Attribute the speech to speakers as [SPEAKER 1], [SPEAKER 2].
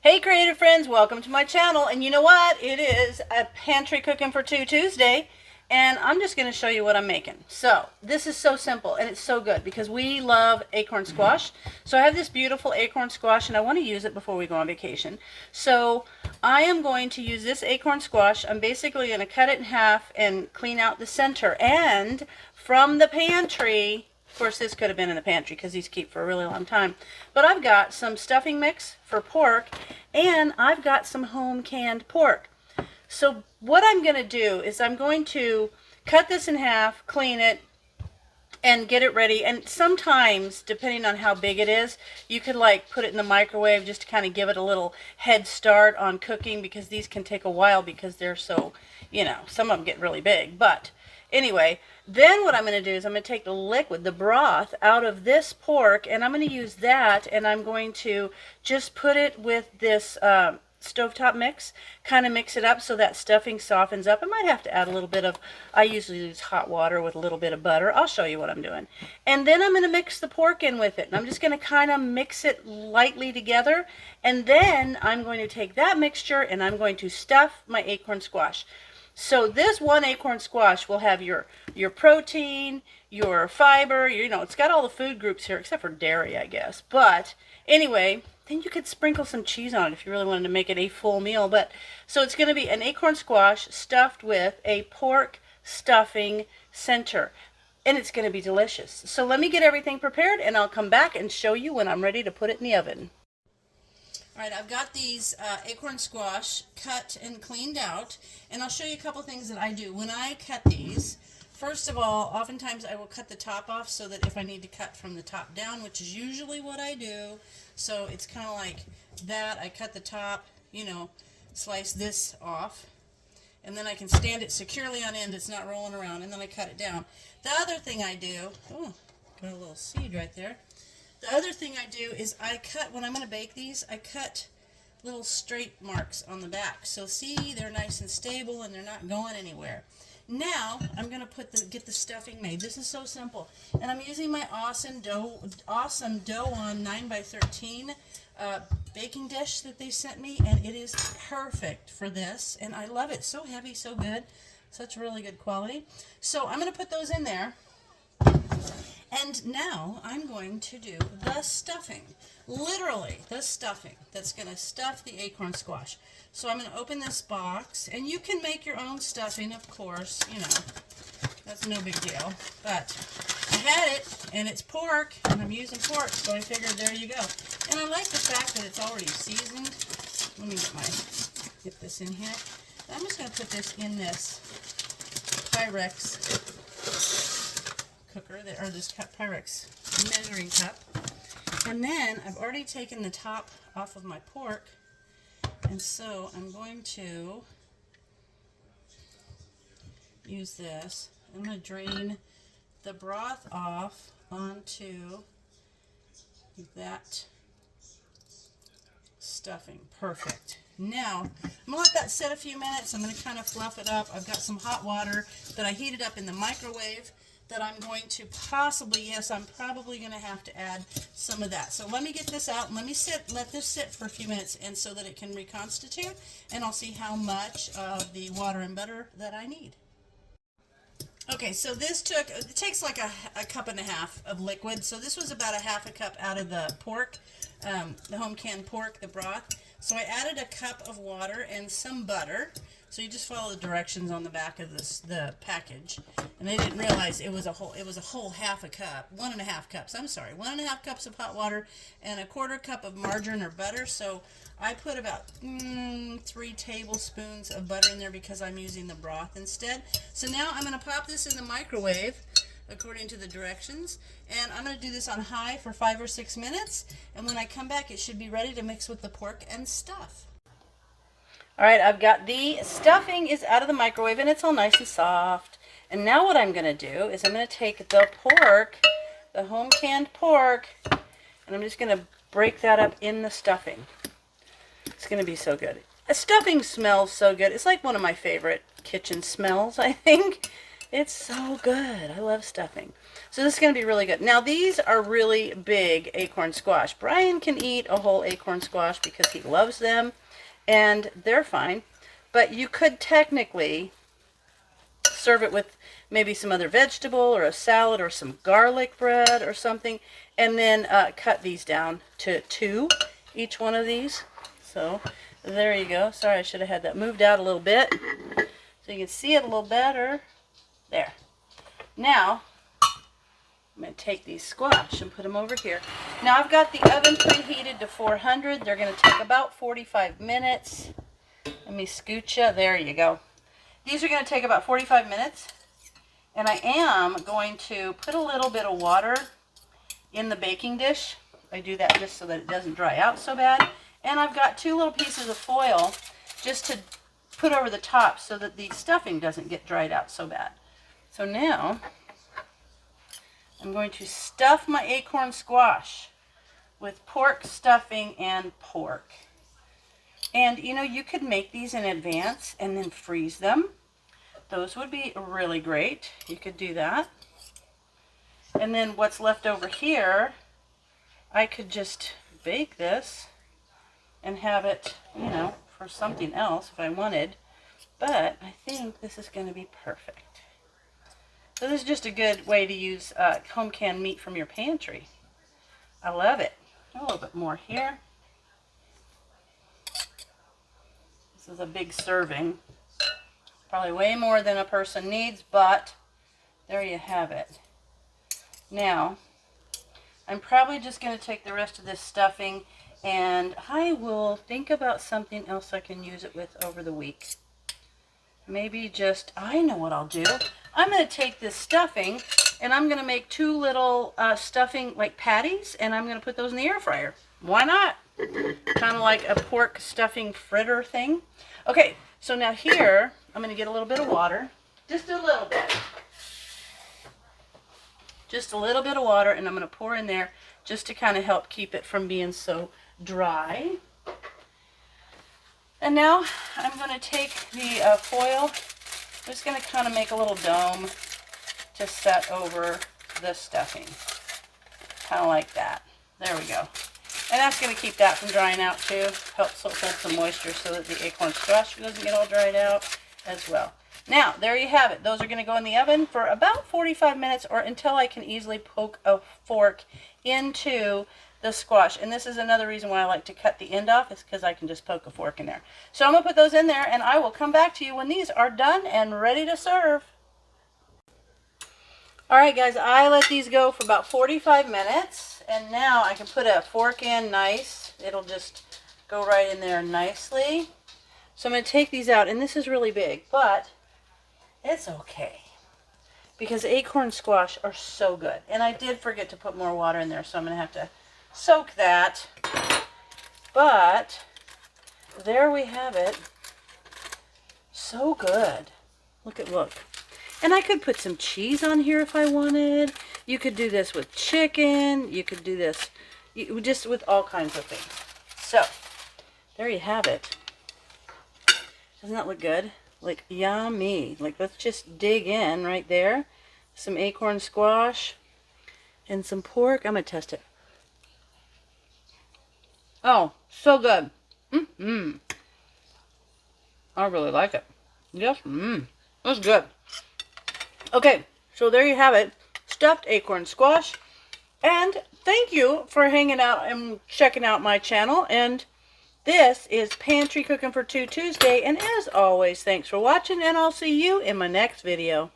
[SPEAKER 1] Hey creative friends, welcome to my channel. And you know what? It is a Pantry Cooking for Two Tuesday, and I'm just going to show you what I'm making. So this is so simple and it's so good because we love acorn squash. So I have this beautiful acorn squash and I want to use it before we go on vacation. So I am going to use this acorn squash. I'm basically going to cut it in half and clean out the center. And from the pantry, of course, this could have been in the pantry because these keep for a really long time. But I've got some stuffing mix for pork, and I've got some home canned pork. So what I'm going to do is I'm going to cut this in half, clean it, and get it ready. And sometimes, depending on how big it is, you could like put it in the microwave just to kind of give it a little head start on cooking, because these can take a while because they're so, some of them get really big. But anyway, then what I'm going to do is I'm going to take the liquid, the broth, out of this pork, and I'm going to use that, and I'm going to just put it with this stovetop mix, kind of mix it up so that stuffing softens up. I might have to add a little bit of, I usually use hot water with a little bit of butter. I'll show you what I'm doing. And then I'm going to mix the pork in with it, and I'm just going to kind of mix it lightly together, and then I'm going to take that mixture and I'm going to stuff my acorn squash. So this one acorn squash will have your protein, your fiber, it's got all the food groups here except for dairy, I guess. But anyway, then you could sprinkle some cheese on it if you really wanted to make it a full meal. But so it's going to be an acorn squash stuffed with a pork stuffing center, and it's going to be delicious. So let me get everything prepared and I'll come back and show you when I'm ready to put it in the oven. All right, I've got these acorn squash cut and cleaned out, and I'll show you a couple things that I do. When I cut these, first of all, oftentimes I will cut the top off so that if I need to cut from the top down, which is usually what I do, so it's kind of like that. I cut the top, slice this off, and then I can stand it securely on end. It's not rolling around, and then I cut it down. The other thing I do, oh, got a little seed right there. The other thing I do is I cut, when I'm going to bake these, I cut little straight marks on the back. So see, they're nice and stable and they're not going anywhere. Now I'm going to get the stuffing made. This is so simple. And I'm using my awesome dough on 9x13 baking dish that they sent me, and it is perfect for this. And I love it. So heavy, so good. Such really good quality. So I'm going to put those in there. And now I'm going to do the stuffing, literally the stuffing that's going to stuff the acorn squash. So I'm going to open this box, and you can make your own stuffing, of course, that's no big deal. But I had it, and it's pork, and I'm using pork, so I figured there you go. And I like the fact that it's already seasoned. Let me get this in here. I'm just going to put this in this Pyrex cooker, or this Pyrex measuring cup, and then I've already taken the top off of my pork, and so I'm going to use this. I'm going to drain the broth off onto that stuffing. Perfect. Now I'm going to let that sit a few minutes. I'm going to kind of fluff it up. I've got some hot water that I heated up in the microwave that I'm going to possibly, yes, I'm probably going to have to add some of that. So let me get this out and let this sit for a few minutes, and so that it can reconstitute, and I'll see how much of the water and butter that I need. Okay, so it takes like a cup and a half of liquid. So this was about a half a cup out of the pork, the home canned pork, the broth. So I added a cup of water and some butter. So you just follow the directions on the back of the package. And I didn't realize it was a whole half a cup, 1.5 cups. I'm sorry, 1.5 cups of hot water and a 1/4 cup of margarine or butter. So I put about 3 tablespoons of butter in there because I'm using the broth instead. So now I'm going to pop this in the microwave according to the directions, and I'm going to do this on high for 5 or 6 minutes, and when I come back it should be ready to mix with the pork and stuff. Alright, I've got the stuffing is out of the microwave and it's all nice and soft. And now what I'm going to do is I'm going to take the pork, the home canned pork, and I'm just going to break that up in the stuffing. It's going to be so good. A stuffing smells so good. It's like one of my favorite kitchen smells, I think. It's so good. I love stuffing. So this is going to be really good. Now these are really big acorn squash. Brian can eat a whole acorn squash because he loves them, and they're fine. But you could technically serve it with maybe some other vegetable or a salad or some garlic bread or something, and then cut these down to 2, each one of these. So there you go. Sorry, I should have had that moved out a little bit so you can see it a little better. There. Now, I'm going to take these squash and put them over here. Now, I've got the oven preheated to 400. They're going to take about 45 minutes. Let me scoot you. There you go. These are going to take about 45 minutes. And I am going to put a little bit of water in the baking dish. I do that just so that it doesn't dry out so bad. And I've got 2 little pieces of foil just to put over the top so that the stuffing doesn't get dried out so bad. So now, I'm going to stuff my acorn squash with pork stuffing and pork. And you know, you could make these in advance and then freeze them. Those would be really great. You could do that. And then what's left over here, I could just bake this and have it, you know, for something else if I wanted. But I think this is going to be perfect. So this is just a good way to use home canned meat from your pantry. I love it. A little bit more here. This is a big serving. Probably way more than a person needs, but there you have it. Now, I'm probably just going to take the rest of this stuffing and I will think about something else I can use it with over the week. Maybe just, I know what I'll do. I'm going to take this stuffing and I'm going to make 2 little stuffing like patties, and I'm going to put those in the air fryer. Why not? Kind of like a pork stuffing fritter thing. Okay, so now here I'm going to get a little bit of water. Just a little bit. Just a little bit of water, and I'm going to pour in there just to kind of help keep it from being so dry. And now I'm going to take the foil. I'm just going to kind of make a little dome to set over the stuffing. Kind of like that. There we go. And that's going to keep that from drying out too. Helps hold some moisture so that the acorn squash doesn't get all dried out as well. Now, there you have it. Those are going to go in the oven for about 45 minutes or until I can easily poke a fork into the squash. And this is another reason why I like to cut the end off, is because I can just poke a fork in there. So I'm going to put those in there, and I will come back to you when these are done and ready to serve. Alright guys, I let these go for about 45 minutes, and now I can put a fork in nice. It'll just go right in there nicely. So I'm going to take these out, and this is really big, but it's okay, because acorn squash are so good. And I did forget to put more water in there, so I'm going to have to soak that. But there we have it. So good. Look. And I could put some cheese on here if I wanted. You could do this with chicken. You could do this just with all kinds of things. So there you have it. Doesn't that look good? Like, yummy. Like, let's just dig in right there. Some acorn squash and some pork. I'm going to test it. Oh, so good. I really like it. Yes, that's good. Okay, so there you have it. Stuffed acorn squash. And thank you for hanging out and checking out my channel. And this is Pantry Cooking for 2 Tuesday. And as always, thanks for watching. And I'll see you in my next video.